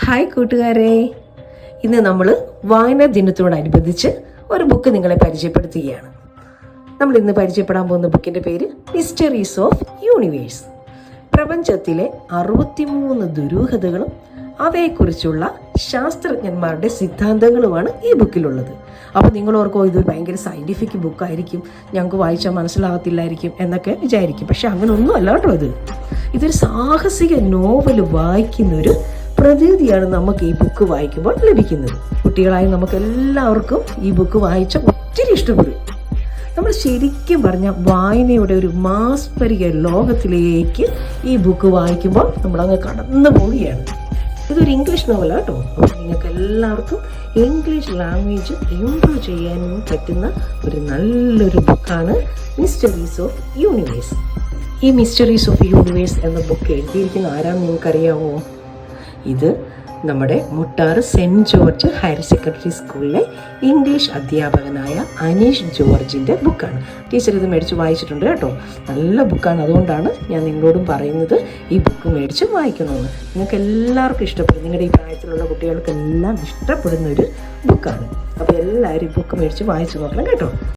Hi കൂട്ടുകാരെ, ഇന്ന് നമ്മൾ വായനാ ദിനത്തോടനുബന്ധിച്ച് ഒരു ബുക്ക് നിങ്ങളെ പരിചയപ്പെടുത്തുകയാണ്. നമ്മൾ ഇന്ന് പരിചയപ്പെടാൻ പോകുന്ന ബുക്കിൻ്റെ പേര് മിസ്റ്ററീസ് ഓഫ് യൂണിവേഴ്സ്. പ്രപഞ്ചത്തിലെ 63 ദുരൂഹതകളും അവയെക്കുറിച്ചുള്ള ശാസ്ത്രജ്ഞന്മാരുടെ സിദ്ധാന്തങ്ങളുമാണ് ഈ ബുക്കിലുള്ളത്. അപ്പോൾ നിങ്ങൾ ഓർക്കോ ഇതൊരു ഭയങ്കര സയൻറ്റിഫിക് ബുക്കായിരിക്കും, ഞങ്ങൾക്ക് വായിച്ചാൽ മനസ്സിലാകത്തില്ലായിരിക്കും എന്നൊക്കെ വിചാരിക്കും. പക്ഷെ അങ്ങനെ ഒന്നും അല്ല കേട്ടോ. ഇതൊരു സാഹസിക നോവൽ വായിക്കുന്നൊരു പ്രതീതിയാണ് നമുക്ക് ഈ ബുക്ക് വായിക്കുമ്പോൾ ലഭിക്കുന്നത്. കുട്ടികളായി നമുക്ക് എല്ലാവർക്കും ഈ ബുക്ക് വായിച്ച ഒത്തിരി ഇഷ്ടപ്പെടും. നമ്മൾ ശരിക്കും പറഞ്ഞാൽ വായനയുടെ ഒരു മാസ്മരിക ലോകത്തിലേക്ക് ഈ ബുക്ക് വായിക്കുമ്പോൾ നമ്മളങ്ങ് കടന്നു പോവുകയാണ്. ഇതൊരു ഇംഗ്ലീഷ് നോവലാണ് കേട്ടോ. അപ്പോൾ നിങ്ങൾക്ക് എല്ലാവർക്കും ഇംഗ്ലീഷ് ലാംഗ്വേജ് ഇംപ്രൂവ് ചെയ്യാനും പറ്റുന്ന ഒരു നല്ലൊരു ബുക്കാണ് മിസ്റ്ററീസ് ഓഫ് യൂണിവേഴ്സ്. ഈ മിസ്റ്ററീസ് ഓഫ് യൂണിവേഴ്സ് എന്ന ബുക്ക് എഴുതിയിരിക്കുന്ന ആരാന്ന് നിങ്ങൾക്കറിയാമോ? ഇത് നമ്മുടെ മുട്ടാറ് സെൻറ്റ് ജോർജ് ഹയർ സെക്കൻഡറി സ്കൂളിലെ ഇംഗ്ലീഷ് അധ്യാപകനായ അനീഷ് ജോർജിൻ്റെ ബുക്കാണ്. ടീച്ചർ ഇത് മേടിച്ച് വായിച്ചിട്ടുണ്ട് കേട്ടോ. നല്ല ബുക്കാണ്. അതുകൊണ്ടാണ് ഞാൻ നിങ്ങളോടും പറയുന്നത് ഈ ബുക്ക് മേടിച്ച് വായിക്കണമെന്ന്. നിങ്ങൾക്ക് എല്ലാവർക്കും ഇഷ്ടപ്പെടും. നിങ്ങളുടെ ഈ പ്രായത്തിലുള്ള കുട്ടികൾക്കെല്ലാം ഇഷ്ടപ്പെടുന്ന ഒരു ബുക്കാണ്. അപ്പോൾ എല്ലാവരും ഈ ബുക്ക് മേടിച്ച് വായിച്ച് നോക്കണം കേട്ടോ.